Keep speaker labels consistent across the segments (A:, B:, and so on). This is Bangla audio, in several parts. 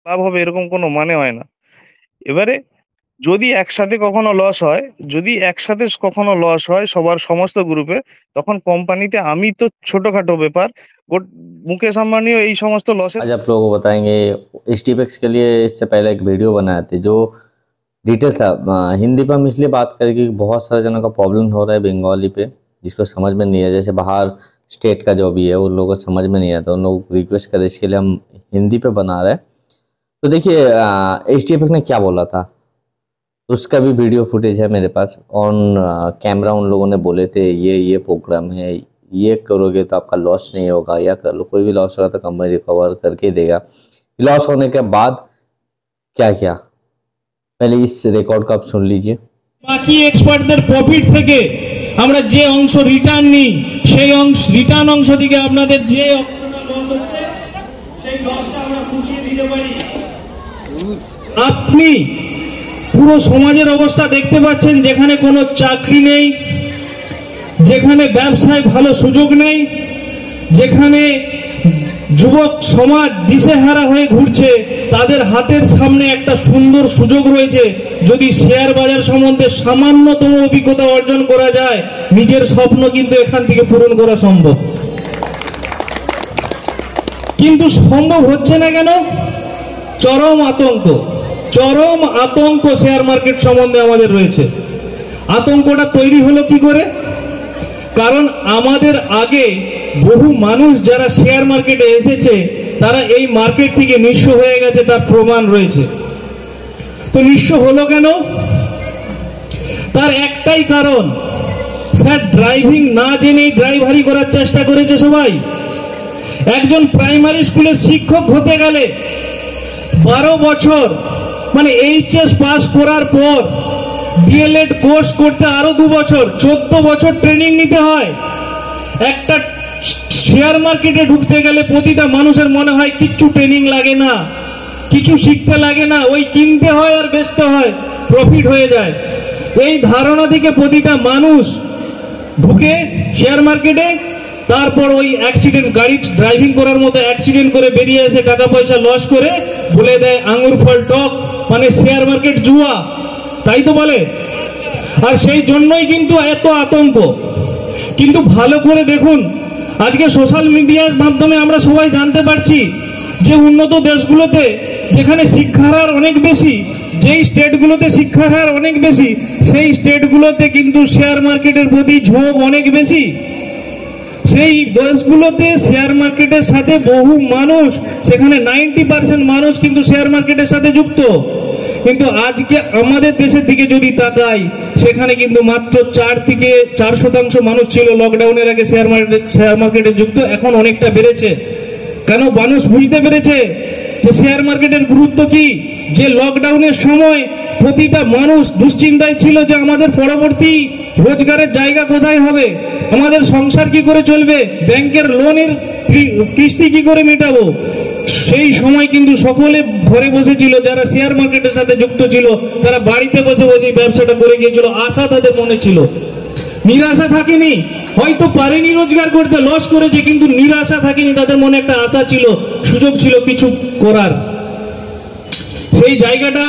A: লাভ হবে এরকম কোনো মানে হয় না। এবারে যদি একসাথে কখনো লস হয়, সবার সমস্ত গ্রুপে, তখন কোম্পানিতে আমি তো ছোটখাটো ব্যাপার, মুকেশ আম্বানিও এই সমস্ত লসে।
B: आज आप लोगों को बताएंगे एचटीएफएक्स के लिए इससे पहले एक वीडियो बनाए थे जो डिटेल्स हिंदी पर हम इसलिए बात करें कि बहुत सारे जनों का प्रॉब्लम हो रहा है बंगाली पे, जिसको समझ में नहीं है, जैसे बाहर स्टेट का जो भी है उन लोगों को समझ में नहीं आता, उन लोग रिक्वेस्ट करें, इसके लिए हम हिंदी पे बना रहे हैं। तो देखिए एचटीएफएक्स ने क्या बोला था, उसका भी वीडियो फुटेज है मेरे पास ऑन कैमरा। उन लोगों ने बोले थे ये प्रोग्राम है, ये करोगे तो आपका लॉस नहीं होगा, या कर लो, कोई भी लॉस होगा तो कंपनी रिकवर करके देगा। लॉस होने के बाद क्या किया, पहले इस रेकर्ड को आप सुन लीजिए।
C: বাকি এক্সপার্টদের প্রফিট থেকে আমরা যে অংশ রিটার্ন নিই, সেই অংশ রিটার্ন অংশ থেকে আপনাদের যে অংশটা লস হচ্ছে সেই লসটা আমরা পুষিয়ে দিতে পারি। আপনি পুরো সমাজের অবস্থা দেখতে পাচ্ছেন, যেখানে কোনো চাকরি নেই, যেখানে ব্যবসায় ভালো সুযোগ নেই, যেখানে যুবক সমাজ দিশেহারা হয়ে ঘুরছে, তাদের হাতের সামনে একটা সুন্দর সুযোগ রয়েছে। যদি শেয়ার বাজার সম্বন্ধে সামান্যতম অভিজ্ঞতা অর্জন করা যায়, নিজের স্বপ্ন কিন্তু এখান থেকে পূরণ করা সম্ভব। কিন্তু সম্ভব হচ্ছে না কেন? চরম আতঙ্ক শেয়ার মার্কেট সম্বন্ধে আমাদের রয়েছে। আতঙ্কটা তৈরি হলো কি করে? কারণ আমাদের আগে বহু মানুষ যারা শেয়ার মার্কেটে এসেছে, তারা এই মার্কেট থেকে নিঃস্ব হয়ে গেছে, তার প্রমাণ রয়েছে। তো নিঃস্ব হলো কেন? তার একটাই কারণ, স্যার ড্রাইভিং না জেনেই ড্রাইভারি করার চেষ্টা করেছে সবাই। একজন প্রাইমারি স্কুলের শিক্ষক হতে গেলে 12 বছর মানে এইচএস পাস করার পর ডিএলএড কোর্স করতে আরো 2 বছর, 14 বছর ট্রেনিং নিতে হয়। একটা শেয়ার মার্কেটে ঢুকতে গেলে প্রতিটা মানুষের মনে হয় কিচ্ছু ট্রেনিং লাগে না, কিছু শিখতে লাগে না, ওই কিনতে হয় আর বেচতে হয়, প্রফিট হয়ে যায়। এই ধারণা থেকে প্রতিটা মানুষ ঢুকে শেয়ার মার্কেটে, তারপর ওই অ্যাক্সিডেন্ট, গাড়ি ড্রাইভিং করার মতো অ্যাক্সিডেন্ট করে বেরিয়ে এসে টাকা পয়সা লস করে বলে দেয় আঙুর ফল টক, মানে শেয়ার মার্কেট জুয়া, তাই তো বলে। আর সেই জন্যই কিন্তু এত আতঙ্ক। কিন্তু ভালো করে দেখুন, আজকে সোশ্যাল মিডিয়ার মাধ্যমে আমরা সবাই জানতে পারছি যে উন্নত দেশগুলোতে যেখানে শিক্ষার হার অনেক বেশি, যেই স্টেটগুলোতে শিক্ষার হার অনেক বেশি, সেই স্টেটগুলোতে কিন্তু শেয়ার মার্কেটের প্রতি ঝোঁক অনেক বেশি। সেই দেশগুলোতে শেয়ার মার্কেটের সাথে বহু মানুষ, সেখানে 90% মানুষ কিন্তু শেয়ার মার্কেটের সাথে যুক্ত। কিন্তু আজকে আমাদের দেশের দিকে যদি তাকাই, সেখানে কিন্তু মাত্র 4% মানুষ ছিল লকডাউনের আগে শেয়ার মার্কেটে যুক্ত। এখন অনেকটা বেড়েছে। কেন? মানুষ বুঝতে পেরেছে যে শেয়ার মার্কেটের গুরুত্ব কি। যে লকডাউনের সময় প্রতিটা মানুষ দুশ্চিন্তায় ছিল যে আমাদের পরবর্তী রোজগারের জায়গা কোথায় হবে, আমাদের সংসার কি করে চলবে, ব্যাংকের লোনের কিস্তি কি করে মেটাবো। সেই সময় কিন্তু সকলে ঘরে বসেছিল, যারা শেয়ার মার্কেটের সাথে যুক্ত ছিল তারা বাড়িতে বসে বসে ব্যবসাটা করে গিয়েছিল। আশা তাদের মনে ছিল, নিরাশা থাকেনি। হয়তো পারেনি রোজগার করতে, লস করেছে, কিন্তু নিরাশা থাকেনি, তাদের মনে একটা আশা ছিল, সুযোগ ছিল কিছু করার। সেই জায়গাটা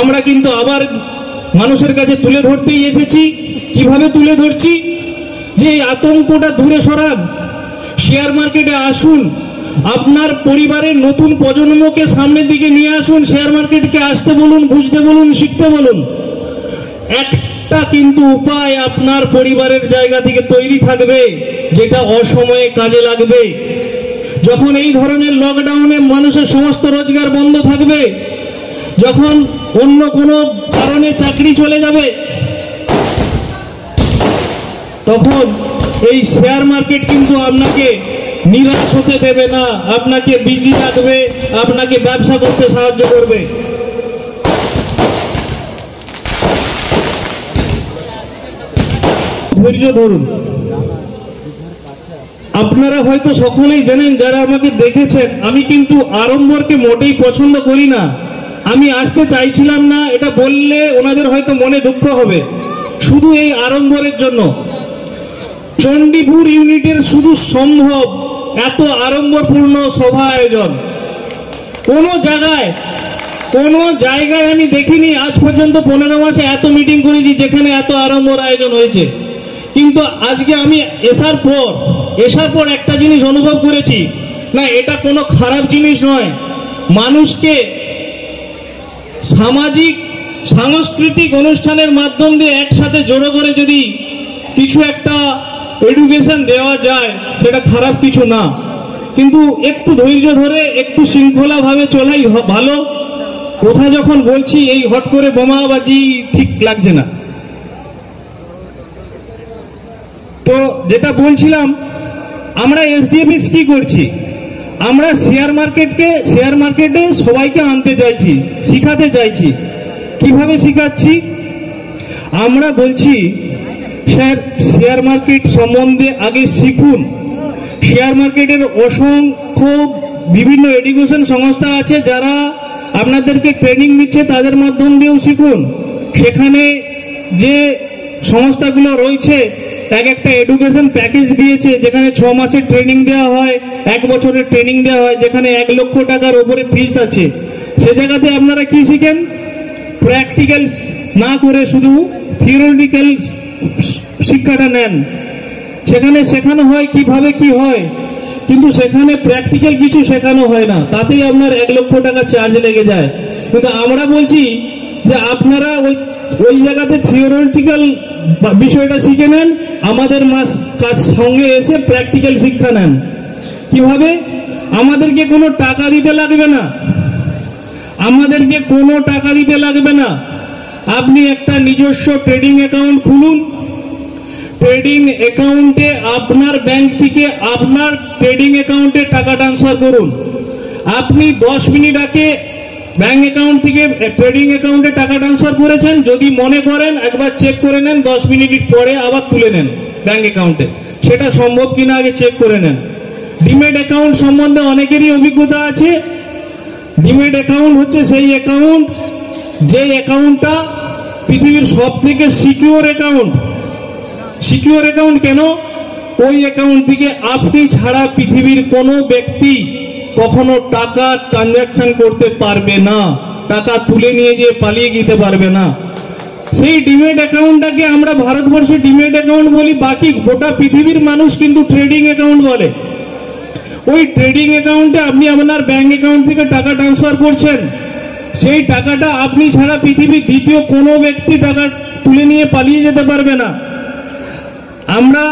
C: আমরা কিন্তু আবার মানুষের কাছে তুলে ধরতেই এসেছি। কিভাবে তুলে ধরছি? যে এই আতঙ্কটা দূরে সরান, শেয়ার মার্কেটে আসুন, আপনার পরিবারের নতুন প্রজন্মকে সামনের দিকে নিয়ে আসুন, শেয়ার মার্কেটকে আসতে বলুন, বুঝতে বলুন, শিখতে বলুন। একটা কিন্তু উপায় আপনার পরিবারের জায়গা থেকে তৈরি থাকবে, যেটা অসময়ে কাজে লাগবে। যখন এই ধরনের লকডাউনে মানুষের সমস্ত রোজগার বন্ধ থাকবে, যখন অন্য কোনো কারণে চাকরি চলে যাবে, তখন এই শেয়ার মার্কেট কিন্তু আপনাকে নিরাশ হতে দেবে না, আপনাকে বিজি রাখবে, আপনাকে ব্যবসা করতে সাহায্য করবে। ধৈর্য ধরুন। আপনারা হয়তো সকলেই জানেন, যারা আমাকে দেখেছেন, আমি কিন্তু আড়ম্বরকে মোটেই পছন্দ করি না। আমি আসতে চাইছিলাম না, এটা বললে ওনাদের হয়তো মনে দুঃখ হবে। শুধু এই আড়ম্বরের জন্য চণ্ডীপুর ইউনিটের শুধু সম্ভব এত আড়ম্বরপূর্ণ সভা আয়োজন। কোনো জায়গায় আমি দেখিনি আজ পর্যন্ত 15 মাসে এত মিটিং করেছি যেখানে এত আড়ম্বর আয়োজন হয়েছে। কিন্তু আজকে আমি এসার পর একটা জিনিস অনুভব করেছি, না এটা কোনো খারাপ জিনিস নয়। মানুষকে সাংস্কৃতিক অনুষ্ঠানের মাধ্যম দিয়ে একসাথে জড়ো করে যদি কিছু একটা এডুকেশন দেওয়া যায় সেটা খারাপ কিছু না, কিন্তু একটু ধৈর্য ধরে একটু শৃঙ্খলাভাবে চলাই ভালো। কথা যখন বলছি এই হট করে বোমাবাজি ঠিক লাগছে না। তো যেটা বলছিলাম, আমরা এসডিএফএক্স কি করছি, আমরা শেয়ার মার্কেটে সবাইকে আনতে চাইছি, শিখাতে চাইছি। কিভাবে শিখাচ্ছি? আমরা বলছি স্যার শেয়ার মার্কেট সম্বন্ধে আগে শিখুন। শেয়ার মার্কেটের অসংখ্য বিভিন্ন এডুকেশন সংস্থা আছে যারা আপনাদেরকে ট্রেনিং দিচ্ছে, তাদের মাধ্যম দিয়েও শিখুন। সেখানে যে সংস্থাগুলো রয়েছে একটা এডুকেশন প্যাকেজ দিয়েছে, যেখানে 6 মাসের ট্রেনিং দেওয়া হয়, 1 বছরের ট্রেনিং দেওয়া হয়, যেখানে 1 লক্ষ টাকার উপরে ফিস আছে। সে জায়গাতে আপনারা কি শিখেন? প্র্যাকটিক্যাল না করে শুধু থিওরিটিক্যাল শিক্ষাটা নেন। সেখানে শেখানো হয় কিভাবে কি হয়, কিন্তু সেখানে প্র্যাকটিক্যাল কিছু শেখানো হয় না, তাতেই আপনার 1 লক্ষ টাকা চার্জ লেগে যায়। কিন্তু আমরা বলছি যে আপনারা ওই জায়গাতে থিওরিটিক্যাল বিষয়টা শিখে নেন, আমাদের কাজ সঙ্গে এসে প্র্যাকটিক্যাল শিক্ষা নেন। কিভাবে? আমাদেরকে কোনো টাকা দিতে লাগবে না, আপনি একটা নিজস্ব ট্রেডিং অ্যাকাউন্ট খুলুন। ট্রেডিং অ্যাকাউন্টে আপনার ব্যাংক থেকে আপনার ট্রেডিং অ্যাকাউন্টে টাকা ট্রান্সফার করুন। আপনি 10 মিনিট আগে ব্যাংক অ্যাকাউন্ট থেকে ট্রেডিং অ্যাকাউন্টে টাকা ট্রান্সফার করেছেন, যদি মনে করেন একবার চেক করে নেন, 10 মিনিট পরে আবার তুলে নেন ব্যাংক অ্যাকাউন্টে। সেটা সম্ভব কিনা আগে চেক করে নেন। ডিমেট অ্যাকাউন্ট সম্বন্ধে অনেকেরই অভিজ্ঞতা আছে। ডিমেট অ্যাকাউন্ট হচ্ছে সেই অ্যাকাউন্ট, যে অ্যাকাউন্টটা পৃথিবীর সব থেকে সিকিউর অ্যাকাউন্ট। সিকিউর অ্যাকাউন্ট কেন? ওই অ্যাকাউন্ট থেকে আপনি ছাড়া পৃথিবীর কোনো ব্যক্তি কখনো টাকা ট্রানজাকশন করতে পারবে না, টাকা তুলে নিয়ে গিয়ে পালিয়ে যেতে পারবে না। সেই ডিমেট অ্যাকাউন্টটাকে আমরা ভারতবর্ষে ডিমেট অ্যাকাউন্ট বলি, বাকি গোটা পৃথিবীর মানুষ কিন্তু ট্রেডিং অ্যাকাউন্ট বলে। ওই ট্রেডিং অ্যাকাউন্টে আপনি আপনার ব্যাংক অ্যাকাউন্ট থেকে টাকা ট্রান্সফার করছেন, সেই টাকাটা আপনি ছাড়া পৃথিবীর দ্বিতীয় কোনো ব্যক্তি টাকা তুলে নিয়ে পালিয়ে যেতে পারবে না। আমরা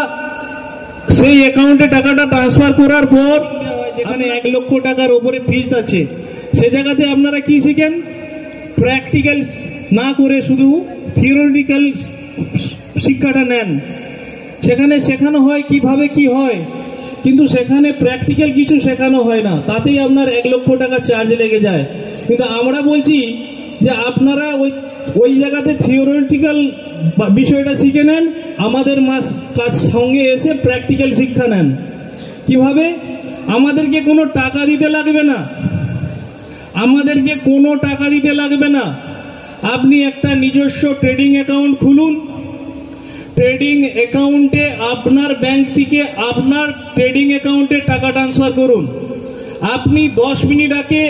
C: সেই অ্যাকাউন্টে টাকাটা ট্রান্সফার করার পর যেখানে 1 লক্ষ টাকার উপরে ফিস আছে, সে জায়গাতে আপনারা কি শিখেন? প্র্যাকটিক্যাল না করে শুধু থিওরিটিক্যাল শিক্ষাটা নেন। সেখানে শেখানো হয় কিভাবে কি হয়, কিন্তু সেখানে প্র্যাকটিক্যাল কিছু শেখানো হয় না, তাতেই আপনার 1 লক্ষ টাকা চার্জ লেগে যায়। কিন্তু আমরা বলছি যে আপনারা ওই জায়গাতে থিওরিটিক্যাল বিষয়টা শিখে নেন, আমাদের কাজ সঙ্গে এসে প্র্যাকটিক্যাল শিক্ষা নেন। কিভাবে? আমাদেরকে কোনো টাকা দিতে লাগবে না, আপনি একটা নিজস্ব ট্রেডিং অ্যাকাউন্ট খুলুন। ট্রেডিং অ্যাকাউন্টে আপনার ব্যাংক থেকে আপনার ট্রেডিং অ্যাকাউন্টে টাকা ট্রান্সফার করুন। আপনি 10 মিনিট আগে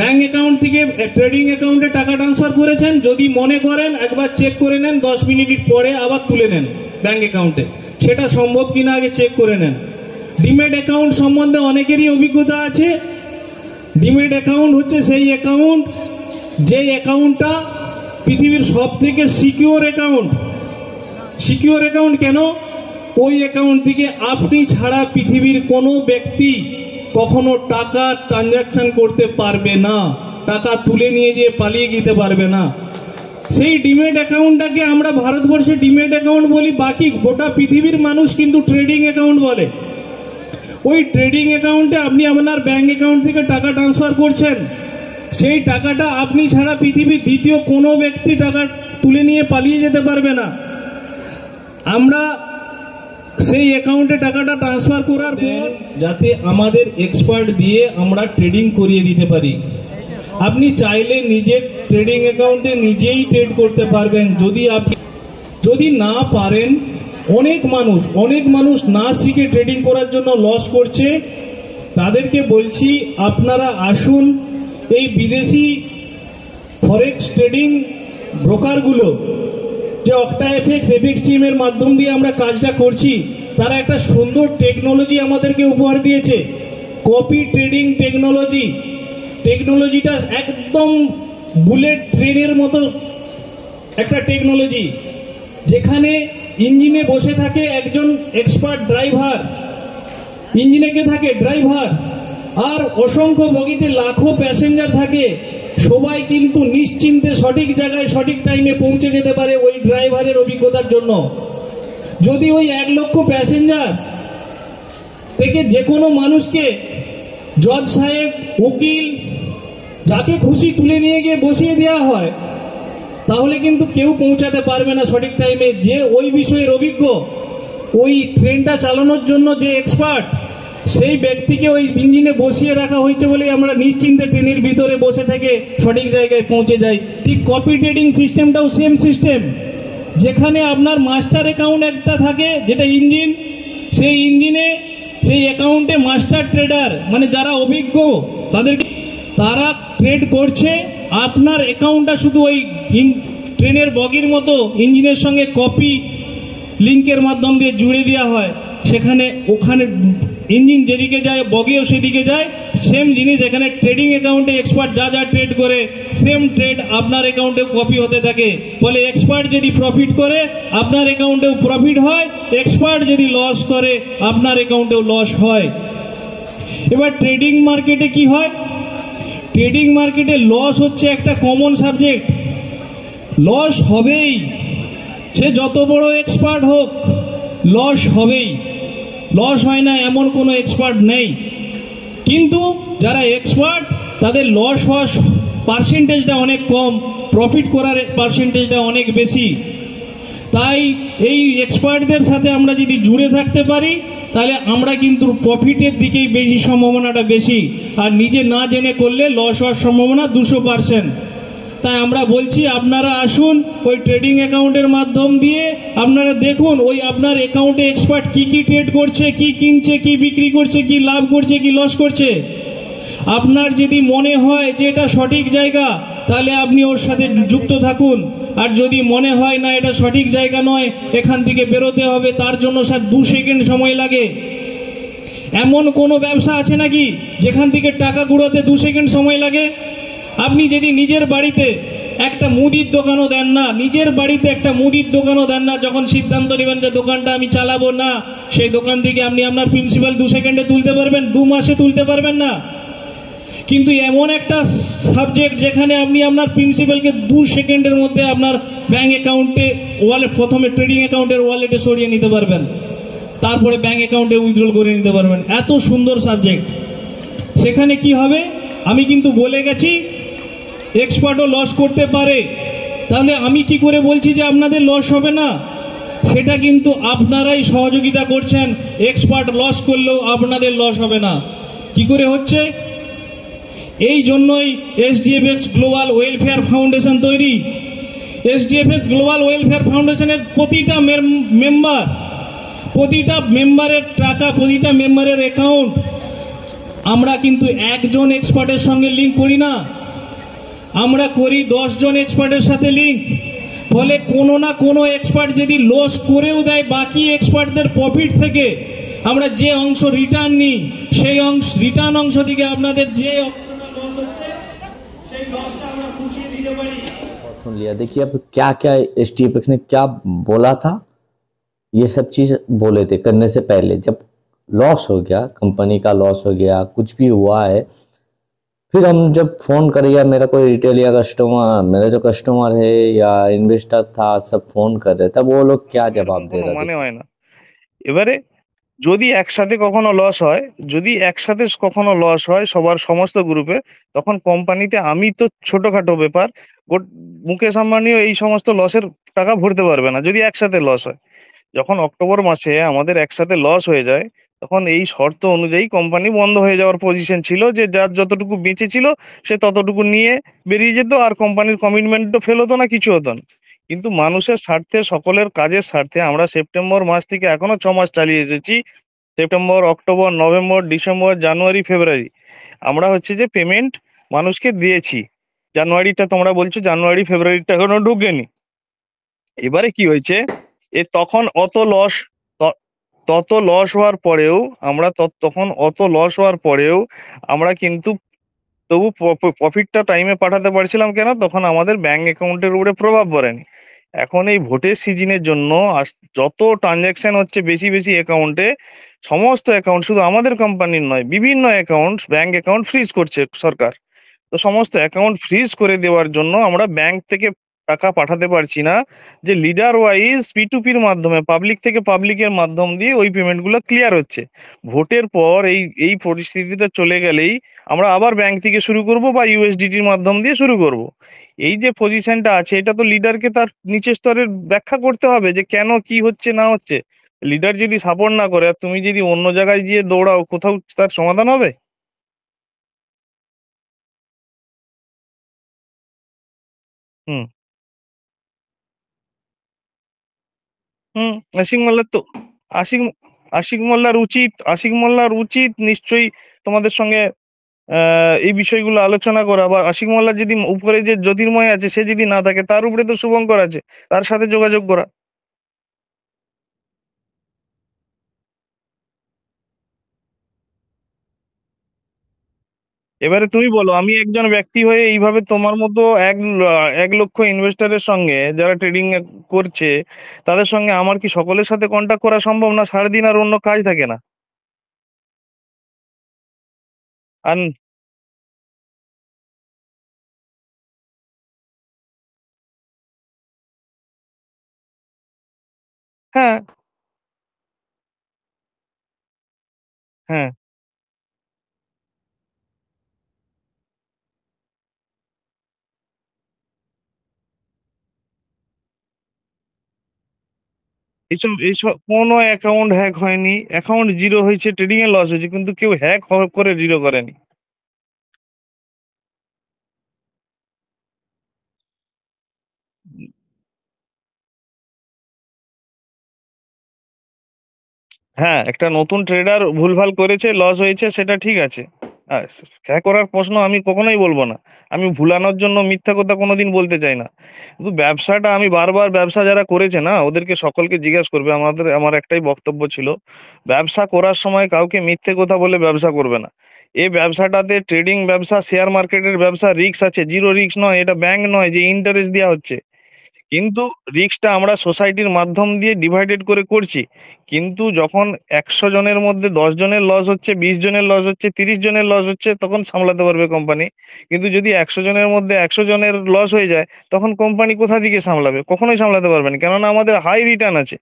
C: ব্যাংক অ্যাকাউন্ট থেকে ট্রেডিং অ্যাকাউন্টে টাকা ট্রান্সফার করেছেন, যদি মনে করেন একবার চেক করে নেন, 10 মিনিট পরে আবার তুলে নেন ব্যাংক অ্যাকাউন্টে। সেটা সম্ভব কিনা আগে চেক করে নেন। ডিমেট অ্যাকাউন্ট সম্বন্ধে অনেকেরই অভিজ্ঞতা আছে। ডিমেট অ্যাকাউন্ট হচ্ছে সেই অ্যাকাউন্ট, যে অ্যাকাউন্টটা পৃথিবীর সব থেকে সিকিউর অ্যাকাউন্ট। সিকিউর অ্যাকাউন্ট কেন? ওই অ্যাকাউন্ট থেকে আপনি ছাড়া পৃথিবীর কোনো ব্যক্তি কখনো টাকা ট্রানজাকশন করতে পারবে না, টাকা তুলে নিয়ে গিয়ে পালিয়ে যেতে পারবে না। সেই ডিমেট অ্যাকাউন্টটাকে আমরা ভারতবর্ষে ডিমেট অ্যাকাউন্ট বলি, বাকি গোটা পৃথিবীর মানুষ কিন্তু ট্রেডিং অ্যাকাউন্ট বলে। ওই ট্রেডিং অ্যাকাউন্টে আপনি আপনার ব্যাংক অ্যাকাউন্ট থেকে টাকা ট্রান্সফার করছেন, সেই টাকাটা আপনি ছাড়া পৃথিবীর দ্বিতীয় কোনো ব্যক্তি টাকা তুলে নিয়ে পালিয়ে যেতে পারবে না। আমরা সেই অ্যাকাউন্টে টাকাটা ট্রান্সফার করার পর যাতে আমাদের এক্সপার্ট দিয়ে আমরা ট্রেডিং করিয়ে দিতে পারি। আপনি চাইলে নিজের ট্রেডিং অ্যাকাউন্টে নিজেই ট্রেড করতে পারবেন। যদি না পারেন, অনেক মানুষ না শিখে ট্রেডিং করার জন্য লস করছে, তাদেরকে বলছি আপনারা আসুন, এই বিদেশি ফরেক্স ট্রেডিং ব্রোকারগুলো যে অক্টাএফএক্স এফএক্স টিমের মাধ্যম দিয়ে আমরা কাজটা করছি, তারা একটা সুন্দর টেকনোলজি আমাদেরকে উপহার দিয়েছে, কপি ট্রেডিং টেকনোলজি। টেকনোলজিটা একদম বুলেট ট্রেনের মতো একটা টেকনোলজি, যেখানে ইঞ্জিনে বসে থাকে একজন এক্সপার্ট ড্রাইভার, ইঞ্জিনে কে থাকে ড্রাইভার, আর অসংখ্য বগিতে লাখো প্যাসেঞ্জার থাকে। সবাই কিন্তু নিশ্চিন্তে সঠিক জায়গায় সঠিক টাইমে পৌঁছে যেতে পারে ওই ড্রাইভারের অভিজ্ঞতার জন্য। যদি ওই 1 লক্ষ প্যাসেঞ্জার থেকে যে কোনো মানুষকে জজ সাহেব, উকিল, যাকে খুশি তুলে নিয়ে গিয়ে বসিয়ে দেওয়া হয়, তাহলে কিন্তু কেউ পৌঁছাতে পারবে না সঠিক টাইমে। যে ওই বিষয়ের অভিজ্ঞ, ওই ট্রেনটা চালানোর জন্য যে এক্সপার্ট, সেই ব্যক্তিকে ওই ইঞ্জিনে বসিয়ে রাখা হয়েছে বলে আমরা নিশ্চিন্তে ট্রেনের ভিতরে বসে থেকে সঠিক জায়গায় পৌঁছে যাই। ঠিক কপি ট্রেডিং সিস্টেমটাও সেম সিস্টেম, যেখানে আপনার মাস্টার অ্যাকাউন্ট একটা থাকে, যেটা ইঞ্জিন, সেই ইঞ্জিনে সেই অ্যাকাউন্টে মাস্টার ট্রেডার মানে যারা অভিজ্ঞ তারা ট্রেড করছে। আপনার অ্যাকাউন্টটা শুধু ওই ট্রেনের বগির মতো ইঞ্জিনের সঙ্গে কপি লিঙ্কের মাধ্যম দিয়ে জুড়ে দেওয়া হয়। সেখানে ওখানে ইঞ্জিন যেদিকে যায় বগিও সেদিকে যায়। সেম জিনিস এখানে ট্রেডিং অ্যাকাউন্টে এক্সপার্ট যা যা ট্রেড করে, সেম ট্রেড আপনার অ্যাকাউন্টে কপি হতে থাকে। বলে এক্সপার্ট যদি প্রফিট করে আপনার অ্যাকাউন্টেও প্রফিট হয়, এক্সপার্ট যদি লস করে আপনার অ্যাকাউন্টেও লস হয়। এবার ট্রেডিং মার্কেটে কি হয়? ট্রেডিং মার্কেটে লস হচ্ছে একটা কমন সাবজেক্ট। লস হবেই, সে যত বড় এক্সপার্ট হোক লস হবেই। লস হয় না এমন কোনো এক্সপার্ট নেই, কিন্তু যারা এক্সপার্ট তাদের লস হওয়ার পার্সেন্টেজটা অনেক কম, প্রফিট করার পার্সেন্টেজটা অনেক বেশি। তাই এই এক্সপার্টদের সাথে আমরা যদি জুড়ে থাকতে পারি তাহলে আমরা কিন্তু প্রফিটের দিকেই বেশি, সম্ভাবনাটা বেশি। আর নিজে না জেনে করলে লস হওয়ার সম্ভাবনা 200%। তাই আমরা বলছি আপনারা আসুন, ওই ট্রেডিং অ্যাকাউন্টের মাধ্যম দিয়ে আপনারা দেখুন ওই আপনার অ্যাকাউন্টে এক্সপার্ট কি কি ট্রেড করছে, কি কিনছে, কি বিক্রি করছে, কি লাভ করছে, কি লস করছে। আপনার যদি মনে হয় যে এটা সঠিক জায়গা তাহলে আপনি ওর সাথে যুক্ত থাকুন। আর যদি মনে হয় না এটা সঠিক জায়গা নয়, এখান থেকে বেরোতে হবে, তার জন্য স্যার 2 সেকেন্ড সময় লাগে। এমন কোনো ব্যবসা আছে নাকি যেখান থেকে টাকা কুড়াতে 2 সেকেন্ড সময় লাগে? আপনি যদি নিজের বাড়িতে একটা মুদির দোকানও দেন না, নিজের বাড়িতে একটা মুদির দোকানও দেন না, যখন সিদ্ধান্ত নেবেন যে দোকানটা আমি চালাবো না, সেই দোকান থেকে আপনি আপনার প্রিন্সিপাল 2 সেকেন্ডে তুলতে পারবেন, 2 মাসে তুলতে পারবেন না। কিন্তু এমন একটা সাবজেক্ট যেখানে আপনি আপনার প্রিন্সিপালকে 2 সেকেন্ডের মধ্যে আপনার ব্যাংক অ্যাকাউন্টে ওয়ালেট, প্রথমে ট্রেডিং অ্যাকাউন্টের ওয়ালেটে সরিয়ে নিতে পারবেন, তারপরে ব্যাংক অ্যাকাউন্টে উইথড্রল করে নিতে পারবেন। এত সুন্দর সাবজেক্ট। সেখানে কি হবে আমি কিন্তু বলে গেছি, এক্সপার্টও লস করতে পারে। তাহলে আমি কি করে বলছি যে আপনাদের লস হবে না? সেটা কিন্তু আপনারাই সহযোগিতা করছেন। এক্সপার্ট লস করলেও আপনাদের লস হবে না। কি করে হচ্ছে? এই জন্যই এসডিএফএক্স গ্লোবাল ওয়েলফেয়ার ফাউন্ডেশন তৈরি। এসডিএফএক্স গ্লোবাল ওয়েলফেয়ার ফাউন্ডেশনের প্রতিটা মেম্বারের টাকা, প্রতিটা মেম্বারের অ্যাকাউন্ট আমরা কিন্তু একজন এক্সপার্টের সঙ্গে লিঙ্ক করি না, আমরা করি 10 জন এক্সপার্টের সাথে লিঙ্ক। ফলে কোনো না কোনো এক্সপার্ট যদি লস করেও দেয়, বাকি এক্সপার্টদের প্রফিট থেকে আমরা যে অংশ রিটার্ন নিই, সেই অংশ রিটার্ন অংশ থেকে আপনাদের যে লস হচ্ছে সেই লসটা আমরা পুষিয়ে দিতে পারি।
B: सुन लिया, देखिए अब क्या क्या एसटीएफएक्स ने क्या बोला था, ये सब चीज बोले थे करने से पहले। जब लॉस हो गया, कंपनी का लॉस हो गया, कुछ भी हुआ है, फिर हम जब फोन करें या मेरा कोई रिटेल या कस्टमर, मेरा जो कस्टमर है या इन्वेस्टर था, सब फोन कर रहे, तब वो लोग क्या जवाब दे रहे
A: মানে
B: थे?
A: হয় না। এবারে যদি একসাথে কখনো লস হয়, সবার সমস্ত গ্রুপে, তখন কোম্পানিতে আমি তো ছোটখাটো ব্যাপার, মুকেশ আম্বানিও এই সমস্ত লসের টাকা ভরতে পারবে না যদি একসাথে লস হয়। যখন অক্টোবর মাসে আমাদের একসাথে লস হয়ে যায়, তখন এই শর্ত অনুযায়ী কোম্পানি বন্ধ হয়ে যাওয়ার পজিশন ছিল, যে যার যতটুকু বেঁচে ছিল সে ততটুকু নিয়ে বেরিয়ে যেত, আর কোম্পানির কমিটমেন্টও ফেল হতো না, কিছু হতো না। কিন্তু মানুষের স্বার্থে, সকলের কাজের স্বার্থে আমরা সেপ্টেম্বর মাস থেকে এখনো 6 মাস চালিয়ে এসেছি। সেপ্টেম্বর, অক্টোবর, নভেম্বর, ডিসেম্বর, জানুয়ারি, ফেব্রুয়ারি আমরা হচ্ছে যে পেমেন্ট মানুষকে দিয়েছি। জানুয়ারিটা তোমরা বলছো জানুয়ারি ফেব্রুয়ারিটা এখনো ঢুকেনি। এবারে কি হয়েছে, তখন অত লস, তত লস হওয়ার পরেও আমরা তখন অত লস হওয়ার পরেও আমরা কিন্তু তবু প্রফিটটা টাইমে পাঠাতে পারছিলাম। কেন? তখন আমাদের ব্যাংক অ্যাকাউন্টের উপরে প্রভাব পড়েনি। এখন এই ভোটের সিজনের জন্য যত ট্রানজ্যাকশন হচ্ছে বেশি বেশি অ্যাকাউন্টে, সমস্ত অ্যাকাউন্ট, শুধু আমাদের কোম্পানির নয়, বিভিন্ন অ্যাকাউন্ট, ব্যাংক অ্যাকাউন্ট ফ্রিজ করছে সরকার। তো সমস্ত অ্যাকাউন্ট ফ্রিজ করে দেওয়ার জন্য আমরা ব্যাংক থেকে টাকা পাঠাতে পারছি না। যে লিডার ওয়াইজ P2P-র মাধ্যমে, পাবলিক থেকে পাবলিকের মাধ্যম দিয়ে ওই পেমেন্টগুলো ক্লিয়ার হচ্ছে। ভোটের পর এই এই পরিস্থিতিটা চলে গেলেই আমরা আবার ব্যাংক থেকে শুরু করব বা USDT-র মাধ্যম দিয়ে শুরু করব। এই যে পজিশনটা আছে, এটা তো লিডারকে তার নিচের স্তরের ব্যাখ্যা করতে হবে যে কেন কি হচ্ছে না হচ্ছে। লিডার যদি সাপোর্ট না করে আর তুমি যদি অন্য জায়গায় গিয়ে দৌড়াও, কোথাও তার সমাধান হবে? হুম। হুম। আশিক মোল্লার তো আশিক আশিক মোল্লার উচিত নিশ্চয়ই তোমাদের সঙ্গে এই বিষয়গুলো আলোচনা করা, বা আশিক মোল্লার যদি উপরে যে জ্যোতির্ময় আছে সে যদি না থাকে, তার উপরে তো শুভঙ্কর আছে, তার সাথে যোগাযোগ করা। এবারে তুমি বলো, আমি একজন ব্যক্তি হয়ে এইভাবে তোমার মতো 1 লক্ষ ইনভেস্টরের সঙ্গে যারা ট্রেডিং করছে, তাদের সঙ্গে আমার কি সকলের সাথে কন্ট্যাক্ট করা সম্ভব না? সারাদিন আর অন্য কাজ থাকে না। আর হ্যাঁ, হ্যাঁ, এইসব কোনো অ্যাকাউন্ট হ্যাক হয়নি, অ্যাকাউন্ট জিরো হয়েছে, ট্রেডিং এ লস হয়েছে, কিন্তু কেউ হ্যাক করে জিরো করেনি। হ্যাঁ, একটা নতুন ট্রেডার ভুলভাল করেছে, লস হয়েছে, সেটা ঠিক আছে। আর হ্যাঁ করার প্রশ্ন আমি কখনোই বলবো না। আমি ভুলানোর জন্য মিথ্যা কথা কোনোদিন বলতে চাই না। কিন্তু ব্যবসাটা আমি বারবার, ব্যবসা যারা করেছে না ওদেরকে সকলকে জিজ্ঞেস করবে। আমার একটাই বক্তব্য ছিল, ব্যবসা করার সময় কাউকে মিথ্যে কথা বলে ব্যবসা করবে না। এই ব্যবসাটাতে, ট্রেডিং ব্যবসা, শেয়ার মার্কেটের ব্যবসা, রিস্ক আছে, জিরো রিস্ক নয়, এটা ব্যাংক নয় যে ইন্টারেস্ট দেওয়া হচ্ছে। কিন্তু রিস্কটা আমরা সোসাইটির মাধ্যম দিয়ে ডিভাইডেড করে করছি। কিন্তু যখন 100 জনের মধ্যে 10 জনের লস হচ্ছে, 20 জনের লস হচ্ছে, 30 জনের লস হচ্ছে, তখন সামলাতে পারবে কোম্পানি। কিন্তু যদি 100 জনের মধ্যে 100 জনের লস হয়ে যায়, তখন কোম্পানি কোথা থেকে সামলাবে? কখনোই সামলাতে পারবে না, কেননা আমাদের হাই রিটার্ন আছে।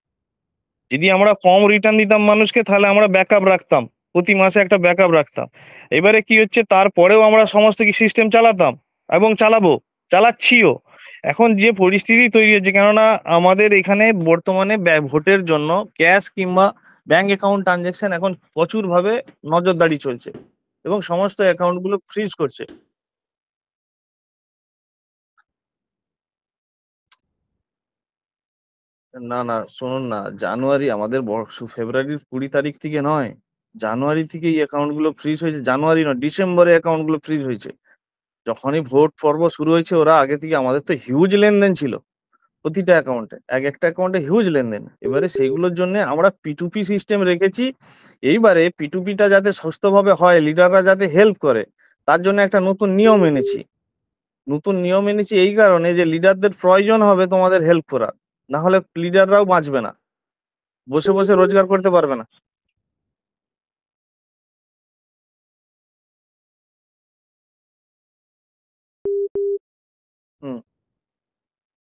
A: যদি আমরা কম রিটার্ন দিতাম মানুষকে, তাহলে আমরা ব্যাকআপ রাখতাম, প্রতি মাসে একটা ব্যাকআপ রাখতাম। এবারে কি হচ্ছে, তারপরেও আমরা সমস্ত কি সিস্টেম চালাতাম এবং চালাবো, চালাচ্ছিও। এখন যে পরিস্থিতি তৈরি হয়েছে, কেননা আমাদের এখানে বর্তমানে ভোটের জন্য ক্যাশ কিংবা ব্যাংক অ্যাকাউন্ট ট্রানজেকশন এখন প্রচুর ভাবে নজরদারি চলছে এবং সমস্ত অ্যাকাউন্ট গুলো ফ্রিজ করছে। না না, শুনুন না, জানুয়ারি আমাদের ফেব্রুয়ারির 20 তারিখ থেকে নয়, জানুয়ারি থেকে এই অ্যাকাউন্ট গুলো ফ্রিজ হয়েছে। জানুয়ারি নয়, ডিসেম্বরে অ্যাকাউন্ট গুলো ফ্রিজ হয়েছে। যখনই ভোট পর্ব শুরু হয়েছে, ওরা আগে থেকে, আমাদের তো হিউজ লেনদেন ছিল প্রতিটা অ্যাকাউন্টে, এক একটা অ্যাকাউন্টে হিউজ লেনদেন। এবারে সেইগুলোর জন্য আমরা P2P সিস্টেম রেখেছি। এইবারে P2P-টা যাতে সুস্থভাবে হয়, লিডাররা যাতে হেল্প করে, তার জন্য একটা নতুন নিয়ম এনেছি। নতুন নিয়ম এনেছি এই কারণে যে লিডারদের প্রয়োজন হবে তোমাদের হেল্প করার, না হলে লিডাররাও বাঁচবে না, বসে বসে রোজগার করতে পারবে না। হুম,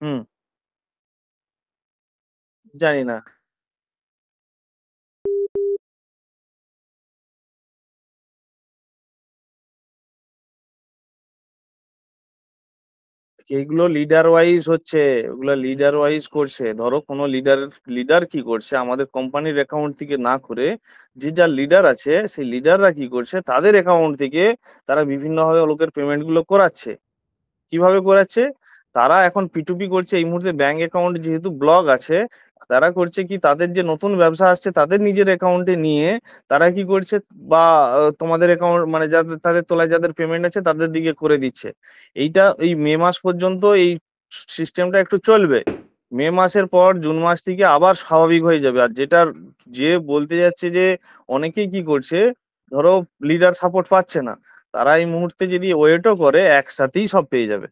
A: হুম, জানি না। এইগুলো লিডার ওয়াইজ হচ্ছে, ওগুলো লিডার ওয়াইজ করছে। ধরো কোনো লিডার কি করছে, আমাদের কোম্পানির অ্যাকাউন্ট থেকে না করে, যে যার লিডার আছে সেই লিডাররা কি করছে, তাদের অ্যাকাউন্ট থেকে তারা বিভিন্নভাবে লোকের পেমেন্ট গুলো করাচ্ছে। কিভাবে করাচ্ছে? তারা এখন P2P করছে। এই মুহূর্তে ব্যাংক অ্যাকাউন্ট যেহেতু ব্লক আছে, তারা করছে কি, তাদের যে নতুন ব্যবসা আসছে তাদের নিজের অ্যাকাউন্টে নিয়ে তারা কি করছে, বা তোমাদের অ্যাকাউন্ট মানে যাদের তাদের তোলায় যাদের পেমেন্ট আছে তাদের দিকে করে দিচ্ছে। এইটা এই মে মাস পর্যন্ত এই সিস্টেমটা একটু চলবে। মে মাসের পর জুন মাস থেকে আবার স্বাভাবিক হয়ে যাবে। আর যেটার যে বলতে যাচ্ছে যে অনেকেই কি করছে, ধরো লিডার সাপোর্ট পাচ্ছে না, তারা এই মুহূর্তে যদি ওয়েটও করে একসাথেই সব পেয়ে যাবে।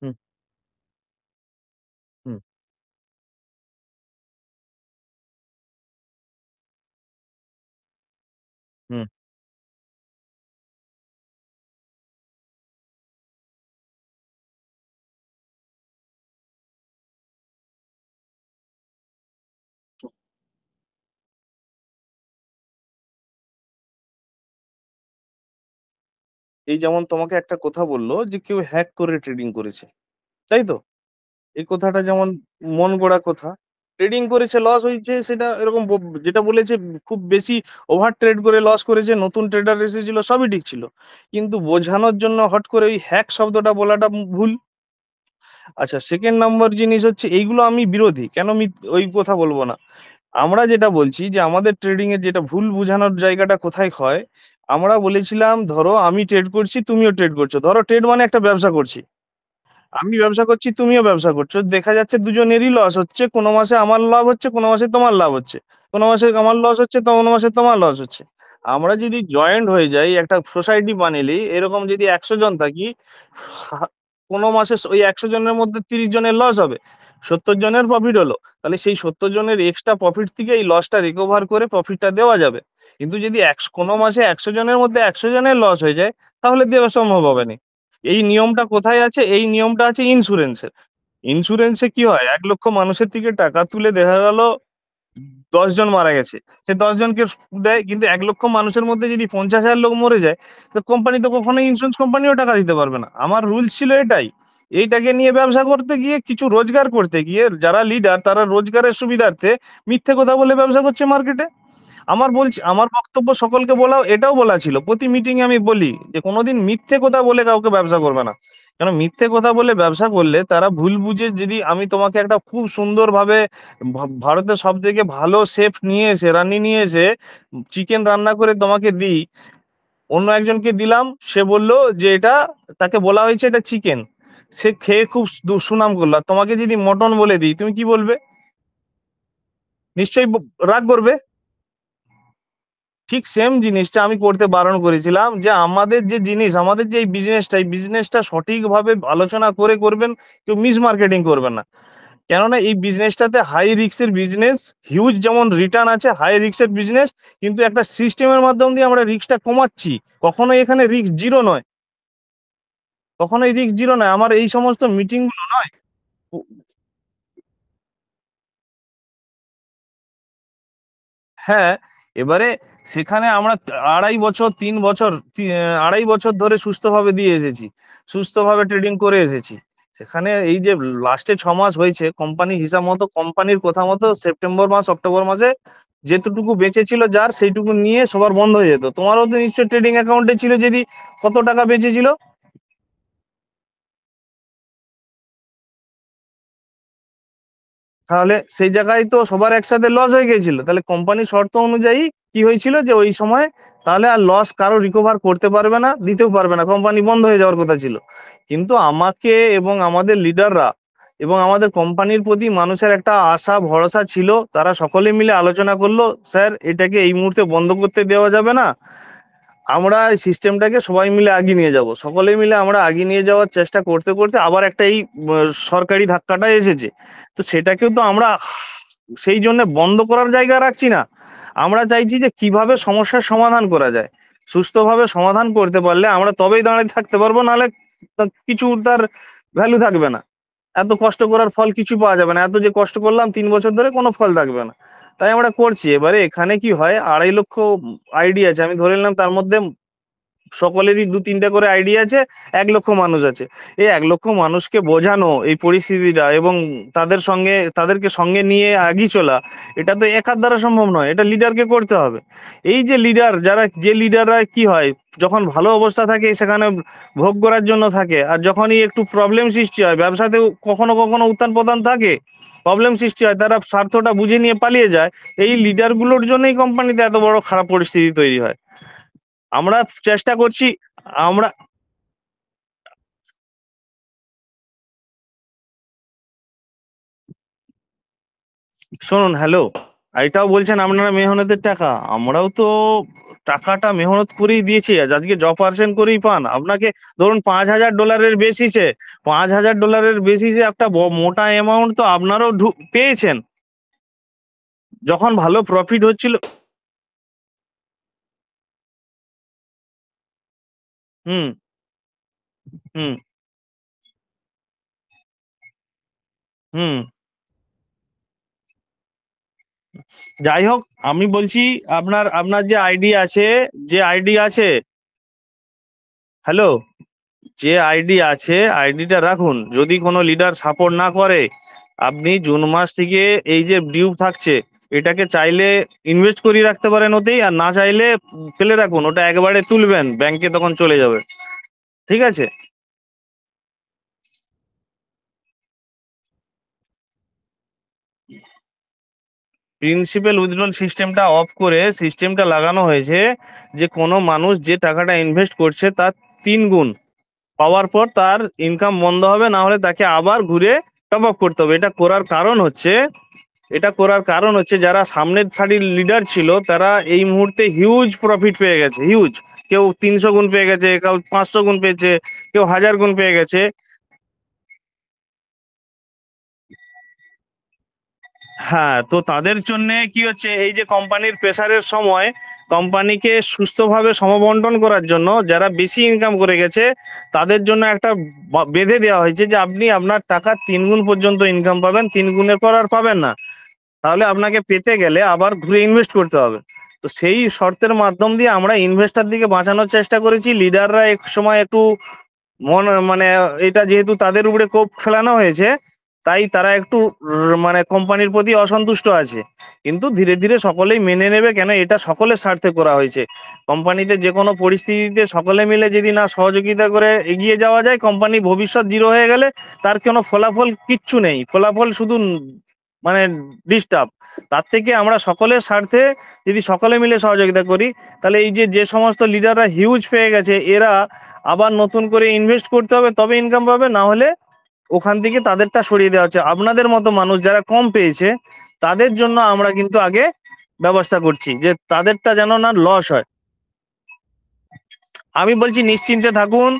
A: হুম, হুম, হুম। এই যেমন তোমাকে একটা কথা বললো যে কেউ হ্যাক করে ট্রেডিং করেছে, তাই তো? এই কথাটা যেমন মন গড়া কথা। ট্রেডিং করেছে, লস হয়েছে, সেটা এরকম যেটা বলেছে খুব বেশি ওভার ট্রেড করে লস করেছে, নতুন ট্রেডার এসেছিল, সবই ঠিক ছিল। কিন্তু বোঝানোর জন্য হট করে ওই হ্যাক শব্দটা বলাটা ভুল। আচ্ছা, সেকেন্ড নাম্বার জিনিস হচ্ছে এইগুলো আমি বিরোধী। কেন ওই কথা বলব না? আমরা যেটা বলছি যে আমাদের ট্রেডিং এর যেটা ভুল বোঝানোর জায়গাটা কোথায় হয়, আমরা বলেছিলাম ধরো আমি ট্রেড করছি, তুমিও ট্রেড করছো। ধরো ট্রেড মানে একটা ব্যবসা করছি। আমি ব্যবসা করছি, তুমিও ব্যবসা করছো। দেখা যাচ্ছে দুজনেরই লস হচ্ছে। কোনো মাসে আমার লাভ হচ্ছে, কোনো মাসে তোমার লাভ হচ্ছে। কোনো মাসে আমার লস হচ্ছে, তো কোনো মাসে তোমার লস হচ্ছে। আমরা যদি জয়েন্ট হয়ে যাই, একটা সোসাইটি বানিয়ে এরকম যদি ১০০ জন থাকি, কোনো মাসে ওই ১০০ জনের মধ্যে ৩০ জনের লস হবে, ৭০ জনের প্রফিট হলো। তাহলে সেই ৭০ জনের এক্সট্রা প্রফিট থেকে এই লসটা রিকভার করে প্রফিটটা দেওয়া যাবে। কিন্তু যদি কোনো মাসে ১০০ জনের মধ্যে ১০০ জনের লস হয়ে যায়, তাহলে দেওয়া সম্ভব হবে না। এই নিয়মটা কোথায় আছে? এই নিয়মটা আছে ইন্সুরেন্সে। ইন্সুরেন্সে কি হয়? ১,০০,০০০ মানুষের থেকে টাকা তুলে দেখা গেল ১০ জন মারা গেছে। সে ১০ জনকে দেয়। কিন্তু ১,০০,০০০ মানুষের মধ্যে যদি ৫০,০০০ লোক মরে যায়, তো কোম্পানি তো কখনোই ইন্সুরেন্স কোম্পানিও টাকা দিতে পারবে না। আমার রুলস ছিল এটাই। এইটাকে নিয়ে ব্যবসা করতে গিয়ে, কিছু রোজগার করতে গিয়ে যারা লিডার তারা রোজগারের সুবিধার্থে মিথ্যে কথা বলে ব্যবসা করছে মার্কেটে। আমার বক্তব্য সকলকে বলা, এটাও বলা ছিল। প্রতি মিটিং এ আমি বলি যে কোনদিন মিথ্যে কথা বলে কাউকে ব্যবসা করবে না। কেন মিথ্যে কথা বলে ব্যবসা করলে তারা ভুল বুঝে, যদি আমি তোমাকে একটা খুব সুন্দরভাবে ভারতের সবথেকে ভালো শেফ নিয়ে এসে, রান্নি নিয়ে এসে চিকেন রান্না করে তোমাকে দিই, অন্য একজনকে দিলাম, সে বলল যে এটা, তাকে বলা হয়েছে এটা চিকেন, সে খেয়ে খুব সুনাম করলো। আর তোমাকে যদি মটন বলে দিই, তুমি কি বলবে? নিশ্চয়ই রাগ করবে। ঠিক সেম জিনিসটা আমি করতে বারণ করেছিলাম যে আমাদের যে জিনিস, আমাদের যে এই বিজনেসটা, এই বিজনেসটা সঠিকভাবে আলোচনা করে করবেন, কেউ মিস মার্কেটিং করবেন না। কেননা এই বিজনেসটাতে হাই রিস্কের বিজনেস, হিউজ যেমন রিটার্ন আছে, হাই রিস্কের বিজনেস, কিন্তু একটা সিস্টেমের মাধ্যম দিয়ে আমরা রিস্কটা কমাচ্ছি। কখনোই এখানে রিস্ক জিরো নয়, কখনোই রিস্ক জিরো নয়। আমার এই সমস্ত মিটিং গুলো নয়। হ্যাঁ, এবারে সেখানে আমরা ২.৫ বছর ৩ বছর ২.৫ বছর ধরে সুস্থভাবে দিয়ে এসেছি। সুস্থভাবে ট্রেডিং করে এসেছি। সেখানে এই যে লাস্টে ৬ মাস হয়েছে, কোম্পানি হিসাব মতো, কোম্পানির কথা মতো সেপ্টেম্বর মাস, অক্টোবর মাসে যেতটুকু বেঁচেছিল যার, সেইটুকু নিয়ে সবার বন্ধ হয়ে যেত। তোমারও তো নিশ্চয়ই ট্রেডিং অ্যাকাউন্টে ছিল, যদি কত টাকা বেঁচেছিল? তাহলে সেই জায়গায় তো সবার একসাথে লস হয়ে গিয়েছিল। তাহলে কোম্পানির শর্ত অনুযায়ী কি হয়েছিল যে ওই সময় তাহলে আর লস কারো রিকভার করতে পারবে না, দিতেও পারবে না, কোম্পানি বন্ধ হয়ে যাওয়ার কথা ছিল। কিন্তু আমাকে এবং আমাদের লিডাররা এবং আমাদের কোম্পানির প্রতি মানুষের একটা আশা ভরসা ছিল। তারা সকলে মিলে আলোচনা করলো, স্যার এটাকে এই মুহূর্তে বন্ধ করতে দেওয়া যাবে না, আমরা এই সিস্টেমটাকে সবাই মিলে আগিয়ে নিয়ে যাব। সকলে মিলে আমরা আগিয়ে নিয়ে যাওয়ার চেষ্টা করতে করতে আবার একটা এই সরকারি ধাক্কাটা এসেছে। তো সেটাকেও তো আমরা সেই জন্য বন্ধ করার জায়গা রাখছি না। আমরা চাইছি যে কিভাবে সমস্যার সমাধান করা যায়। সুস্থভাবে সমাধান করতে পারলে আমরা তবেই দাঁড়িয়ে থাকতে পারবো, নাহলে কিছু তার ভ্যালু থাকবে না। এত কষ্ট করার ফল কিছু পাওয়া যাবে না। এত যে কষ্ট করলাম ৩ বছর ধরে, কোনো ফল থাকবে না। তাই আমরা করছি। এবারে এখানে কি হয়, ২.৫ লক্ষ আইডি আছে, আমি ধরে নিলাম তার মধ্যে সকলেরই 2-3টা করে আইডি আছে, 1 লক্ষ মানুষ আছে। এই 1 লক্ষ মানুষকে বোঝানো এই পরিস্থিতিটা এবং তাদেরকে সঙ্গে নিয়ে এগিয়ে চলা, এটা তো একার দ্বারা সম্ভব নয়, এটা লিডারকে করতে হবে। এই যে লিডাররা কি হয়, যখন ভালো অবস্থা থাকে সেখানে ভোগ করার জন্য থাকে, আর যখনই একটু প্রবলেম সৃষ্টি হয়, ব্যবসাতেও কখনো কখনো উত্থান পতন থাকে, প্রবলেম সৃষ্টি হয়, তারা স্বার্থটা বুঝে নিয়ে পালিয়ে যায়। এই লিডারগুলোর জন্যই কোম্পানিতে এত বড় খারাপ পরিস্থিতি তৈরি হয়। আমরা চেষ্টা করছি, আমরা শুনুন, হ্যালো, এটাও বলছেন আপনারা মেহনতের টাকা, আমরাও তো টাকাটা মেহনত করেই দিয়েছি, আজকে জ% করেই পান। আপনাকে ধরুন $5,000 বেসিসে একটা মোটা অ্যামাউন্ট তো আপনারাও পেয়েছেন যখন ভালো প্রফিট হচ্ছিল। হুম, হুম, হুম। যাই হোক, আমি বলছি, আপনার আপনার যে আইডি আছে, হ্যালো, যে আইডি আছে আইডিটা রাখুন। যদি কোনো লিডার সাপোর্ট না করে, আপনি জুন মাস থেকে এই যে ডিউ থাকছে, এটাকে চাইলে ইনভেস্ট করে রাখতে পারেন ওতেই, আর না চাইলে ফেলে রাখুন, ওটা একবারে তুলবেন ব্যাংকে, তখন চলে যাবে। ঠিক আছে? প্রিন্সিপাল উইথড্রল সিস্টেমটা অফ করে সিস্টেমটা লাগানো হয়েছে যে কোনো মানুষ যে টাকাটা ইনভেস্ট করছে তার 3 গুণ পাওয়ার পর তার ইনকাম বন্ধ হবে, না হলে তাকে আবার ঘুরে টপ আপ করতে হবে। এটা করার কারণ হচ্ছে যারা সামনের সারির লিডার ছিল তারা এই মুহূর্তে হিউজ প্রফিট পেয়ে গেছে, হিউজ। কেউ 300 গুণ পেয়ে গেছে, কেউ 500 গুণ পেয়েছে, কেউ 1000 গুণ পেয়ে গেছে। হ্যাঁ, তো তাদের জন্য কি হচ্ছে, এই যে কোম্পানির প্রেসারের সময় কোম্পানিকে সুস্থভাবে সমবন্টন করার জন্য যারা বেশি ইনকাম করে গেছে তাদের জন্য একটা বেঁধে দেওয়া হয়েছে যে আপনি আপনার টাকা 3 গুণ পর্যন্ত ইনকাম পাবেন, 3 গুণের পর আর পাবেন না। তাহলে আপনাকে পেতে গেলে আবার ঘুরে ইনভেস্ট করতে হবে। তো সেই শর্তের মাধ্যম দিয়ে আমরা ইনভেস্টার দিকে বাঁচানোর চেষ্টা করেছি। লিডাররা এক সময় একটু মানে এটা যেহেতু তাদের উপরে কোপ ফেলানো হয়েছে, তাই তারা একটু মানে কোম্পানির প্রতি অসন্তুষ্ট আছে। কিন্তু ধীরে ধীরে সকলেই মেনে নেবে, কেন এটা সকলের স্বার্থে করা হয়েছে। কোম্পানিতে যে কোনো পরিস্থিতিতে সকলে মিলে যদি না সহযোগিতা করে এগিয়ে যাওয়া যায়, কোম্পানি ভবিষ্যৎ জিরো হয়ে গেলে তার কোনো ফলাফল কিচ্ছু নেই, ফলাফল শুধু মানে ডিস্টার্ব। তার থেকে আমরা সকলের স্বার্থে যদি সকলে মিলে সহযোগিতা করি, তাহলে এই যে যে সমস্ত লিডাররা হিউজ পেয়ে গেছে, এরা আবার নতুন করে ইনভেস্ট করতে হবে, তবে ইনকাম পাবে, না হলে ওখান থেকে তাদেরটা সরিয়ে দেওয়া হচ্ছে। আপনাদের মতো মানুষ যারা কম পেয়েছে তাদের জন্য আমরা কিন্তু আগে ব্যবস্থা করছি যে তাদেরটা যেন না লস হয়। আমি বলছি নিশ্চিন্তে থাকুন,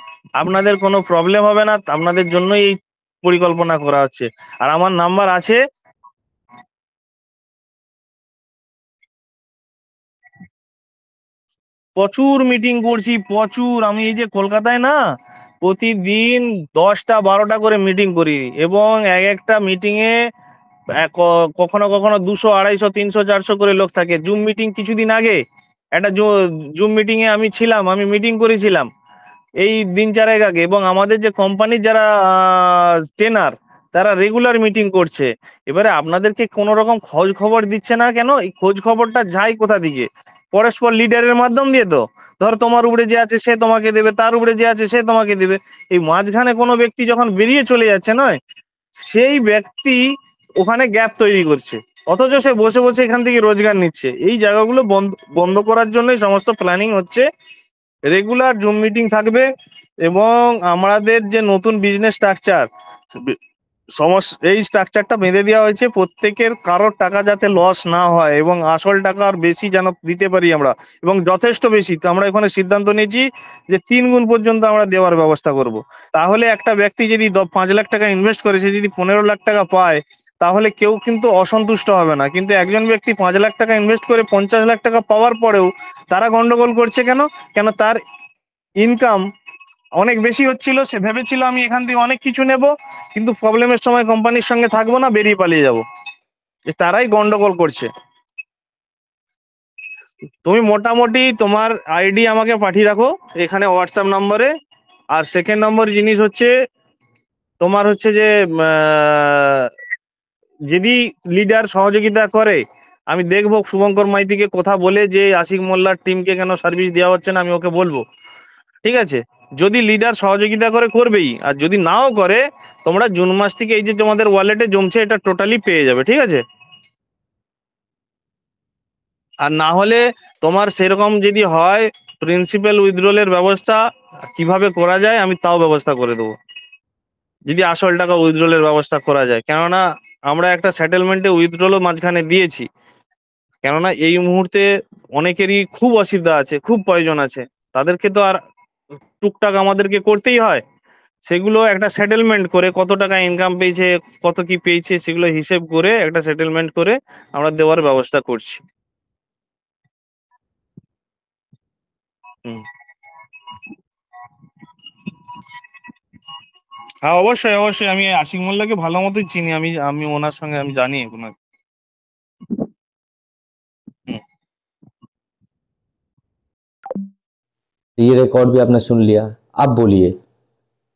A: আপনাদের কোনো প্রবলেম হবে না, আপনাদের জন্যই এই পরিকল্পনা করা হচ্ছে। আর আমার নাম্বার আছে। প্রচুর মিটিং করছি, প্রচুর। আমি এই যে কলকাতায় না, প্রতিদিন 10টা 12টা করে মিটিং করি, এবং এক একটা মিটিং এ কখনো কখনো 200 250 300 400 করে লোক থাকে। জুম মিটিং কিছুদিন আগে একটা জুম মিটিং এ আমি মিটিং করেছিলাম এই দিন 4 আগে, এবং আমাদের যে কোম্পানির যারা ট্রেনার, তারা রেগুলার মিটিং করছে। এবারে আপনাদেরকে কোনো রকম খোঁজ খবর দিচ্ছে না কেন? এই খোঁজ খবরটা যায় কোথা থেকে? পরস্পর লিডারের মাধ্যম দিয়ে। তো ধর, তোমার উপরে যে আছে সে তোমাকে দেবে, তার উপরে যে আছে সে তোমাকে দেবে। এই মাঝখানে কোনো ব্যক্তি যখন বেরিয়ে চলে যাচ্ছে নয়, সেই ব্যক্তি ওখানে গ্যাপ তৈরি করছে, অথচ সে বসে বসে এখান থেকে রোজগার নিচ্ছে। এই জায়গাগুলো বন্ধ বন্ধ করার জন্যই সমস্ত প্ল্যানিং হচ্ছে। রেগুলার জুম মিটিং থাকবে, এবং আমাদের যে নতুন বিজনেস স্ট্রাকচার, এই স্ট্রাকচারটা বেঁধে দেওয়া হয়েছে প্রত্যেকের, কারোর টাকা যাতে লস না হয় এবং আসল টাকা আর বেশি যেন দিতে পারি আমরা, এবং যথেষ্ট বেশি। তো আমরা এখানে সিদ্ধান্ত নিয়েছি যে 3 গুণ পর্যন্ত আমরা দেওয়ার ব্যবস্থা করব। তাহলে একটা ব্যক্তি যদি 5 লাখ টাকা ইনভেস্ট করে, সে যদি 15 লাখ টাকা পায়, তাহলে কেউ কিন্তু অসন্তুষ্ট হবে না। কিন্তু একজন ব্যক্তি 5 লাখ টাকা ইনভেস্ট করে 50 লাখ টাকা পাওয়ার পরেও তারা গন্ডগোল করছে কেন? কেন তার ইনকাম অনেক বেশি হচ্ছিল, সে ভেবেছিল আমি এখান থেকে অনেক কিছু নেব, কিন্তু প্রবলেমের সময় কোম্পানির সঙ্গে থাকবো না, বেরিয়ে পালিয়ে যাব। তারাই গন্ডগোল করছে। তুমি মোটামুটি তোমার আইডি আমাকে পাঠিয়ে রাখো এখানে হোয়াটসঅ্যাপ নম্বরে। আর সেকেন্ড নম্বর জিনিস হচ্ছে তোমার হচ্ছে যে যদি লিডার সহযোগিতা করে, আমি দেখবো শুভঙ্কর মাইতিকে কথা বলে যে আশিক মোল্লার টিমকে কেন সার্ভিস দেওয়া হচ্ছে না, আমি ওকে বলবো। ঠিক আছে, যদি লিডার সহযোগিতা করে করবেই, আর যদি নাও করে তোমরা জুন মাস থেকে এই যে তোমাদের ওয়ালেটে জমছে এটা টোটালি পেয়ে যাবে। ঠিক আছে, আর না হলে তোমার সেরকম যদি হয় প্রিন্সিপাল উইথড্রলের ব্যবস্থা কিভাবে করা যায় আমি তাও ব্যবস্থা করে দেবো, যদি আসল টাকা উইথড্রলের ব্যবস্থা করা যায়। কেননা আমরা একটা সেটেলমেন্টে উইথড্রলও মাঝখানে দিয়েছি, কেননা এই মুহূর্তে অনেকেরই খুব অসুবিধা আছে, খুব প্রয়োজন আছে, তাদেরকে তো আর টুকটাক আমাদেরকে করতেই হয়। সেগুলো একটা সেটেলমেন্ট করে কত টাকা ইনকাম পেয়েছে, কত কি পেয়েছে, সেগুলো হিসেব করে একটা সেটেলমেন্ট করে আমরা দেওয়ার ব্যবস্থা করছি। হুম। হ্যাঁ, অবশ্যই অবশ্যই, আমি আশিক মোল্লাকে ভালো মতোই চিনি, আমি আমি ওনার সঙ্গে আমি জানি ওনার। হুম।
B: ये रिकॉर्ड भी आपने सुन लिया। अब बोलिए,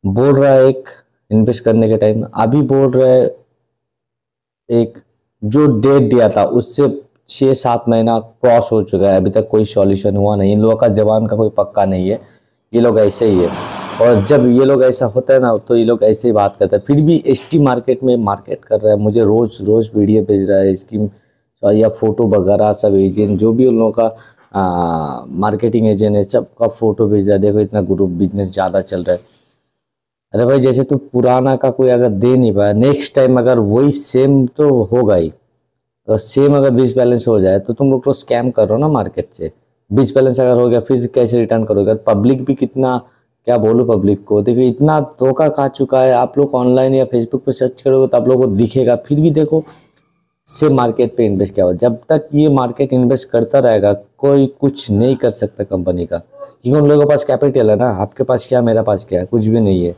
B: बोल रहा है एक इन्वेस्ट करने के टाइम, अभी बोल रहा है एक, जो डेट दिया था उससे 6-7 महीना क्रॉस हो चुका है, अभी तक कोई सॉल्यूशन हुआ नहीं। इन लोगों का जबान का कोई पक्का नहीं है, ये लोग ऐसे ही है। और जब ये लोग ऐसा होता है ना तो ये लोग ऐसे ही बात करते हैं। फिर भी एसटी मार्केट में मार्केट कर रहा है, मुझे रोज रोज वीडियो भेज रहा है इसकी या फोटो वगैरह सब। एजेंट जो भी उन लोगों का मार्केटिंग एजेंट है सबका फोटो भेज रहा है, देखो इतना ग्रुप बिजनेस ज़्यादा चल रहा है। अरे भाई, जैसे तू पुराना का कोई अगर दे नहीं पाया, नेक्स्ट टाइम अगर वही सेम तो होगा ही। अगर सेम अगर बीच बैलेंस हो जाए तो तुम लोग तो स्कैम करो ना मार्केट से। बीच बैलेंस अगर हो गया फिर कैसे रिटर्न करोगे? पब्लिक भी कितना, क्या बोलूँ पब्लिक को, देखिए इतना धोखा खा चुका है। आप लोग ऑनलाइन या फेसबुक पे सर्च करोगे तो आप लोगों को दिखेगा। फिर भी देखो सेम मार्केट पे इन्वेस्ट क्या हो, जब तक ये मार्केट इन्वेस्ट करता रहेगा कोई कुछ नहीं कर सकता कंपनी का, क्योंकि उन लोगों के पास कैपिटल है ना। आपके पास क्या, मेरा पास क्या है, कुछ भी नहीं है।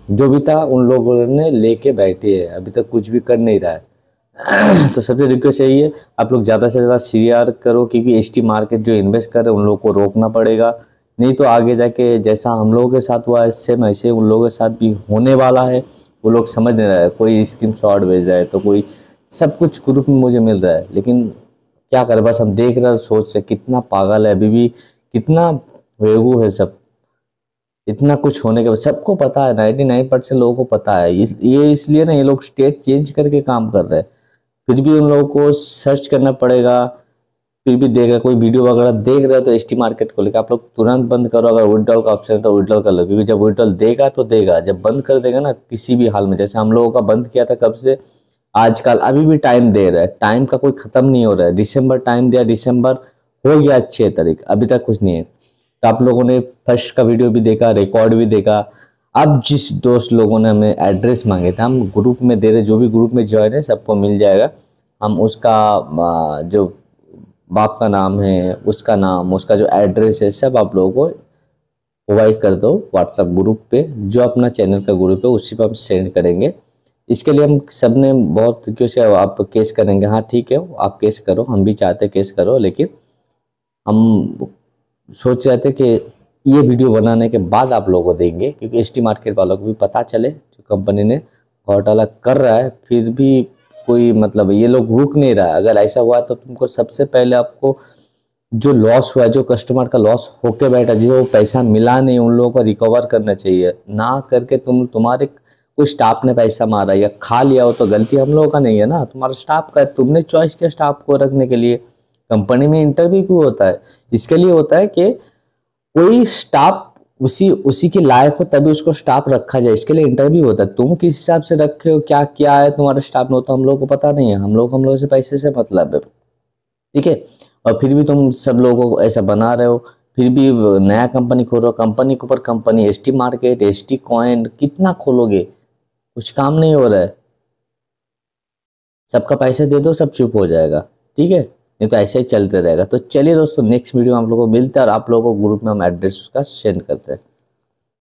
B: जो भी था उन लोगों ने लेके बैठे है, अभी तक कुछ भी कर नहीं रहा है। तो सबसे रिक्वेस्ट यही है, आप लोग ज़्यादा से ज़्यादा शेयर करो, क्योंकि एसटी मार्केट जो इन्वेस्ट कर रहे हैं उन लोगों को रोकना पड़ेगा। नहीं तो आगे जाके जैसा हम लोगों के साथ हुआ है सेम ऐसे उन लोगों के साथ भी होने वाला है। वो लोग समझ नहीं रहे हैं, कोई स्कीम शॉर्ट भेज रहा है तो कोई सब कुछ ग्रुप में मुझे मिल रहा है, लेकिन क्या करे, बस हम देख रहे हैं, सोच से कितना पागल है अभी भी, कितना बेवकूफ़ है सब। इतना कुछ होने के बाद सबको पता है, 99% लोगों को पता है। ये इसलिए ना ये लोग स्टेट चेंज करके काम कर रहे हैं, फिर भी उन लोगों को सर्च करना पड़ेगा। फिर भी देगा, कोई वीडियो वगैरह देख रहे हो तो एसटी मार्केट को लेकर आप लोग तुरंत बंद करो। अगर विड्रॉल का ऑप्शन है तो विड्रॉल कर लो, क्योंकि जब विड्रॉल देगा तो देगा, जब बंद कर देगा ना किसी भी हाल में, जैसे हम लोगों का बंद किया था कब से, आजकल अभी भी टाइम दे रहा है, टाइम का कोई ख़त्म नहीं हो रहा है। दिसंबर टाइम दिया, दिसंबर हो गया 6 तारीख, अभी तक कुछ नहीं है। तो आप लोगों ने फर्स्ट का वीडियो भी देखा, रिकॉर्ड भी देखा। अब जिस दोस्त लोगों ने हमें एड्रेस मांगे थे हम ग्रुप में दे रहे, जो भी ग्रुप में ज्वाइन है सबको मिल जाएगा। हम उसका जो बाप का नाम है, उसका नाम, उसका जो एड्रेस है, सब आप लोगों को प्रोवाइड कर दो व्हाट्सएप ग्रुप पे, जो अपना चैनल का ग्रुप है उसी पर हम सेंड करेंगे। इसके लिए हम सब ने बहुत क्यों से आप केस करेंगे, हाँ ठीक है आप केस करो, हम भी चाहते केस करो, लेकिन हम सोच रहे थे कि ये वीडियो बनाने के बाद आप लोगों को देंगे, क्योंकि एसटी मार्केट वालों को भी पता चले जो कंपनी ने घोटाला कर रहा है, फिर भी कोई मतलब ये लोग रुक नहीं रहा है। अगर ऐसा हुआ तो तुमको सबसे पहले आपको जो लॉस हुआ, जो कस्टमर का लॉस होके बैठा, जिसे वो पैसा मिला नहीं, उन लोगों को रिकवर करना चाहिए, ना करके तुम्हारे कोई स्टाफ ने पैसा मारा या खा लिया हो तो गलती हम लोगों का नहीं है ना, तुम्हारा स्टाफ का है। तुमने चॉइस किया स्टाफ को रखने के लिए। कंपनी में इंटरव्यू क्यों होता है? इसके लिए होता है कि कोई स्टाफ उसी के लायक हो तभी उसको स्टाफ रखा जाए, इसके लिए इंटरव्यू होता है। तुम किस हिसाब से रखे हो, क्या क्या है तुम्हारे स्टाफ में, तो हम लोगों को पता नहीं है। हम लोगों से पैसे से मतलब है, ठीक है। और फिर भी तुम सब लोगों को ऐसा बना रहे हो, फिर भी नया कंपनी खोलो, कंपनी के ऊपर company, ST market, ST coin, कितना खोलोगे, कुछ काम नहीं हो रहा है। सबका पैसे दे दो, सब चुप हो जाएगा, ठीक है, नहीं तो ऐसे ही चलते रहेगा। तो चलिए दोस्तों, नेक्स्ट वीडियो में आप लोगों को मिलते हैं और आप लोगों को ग्रुप में हम एड्रेस उसका सेंड करते हैं।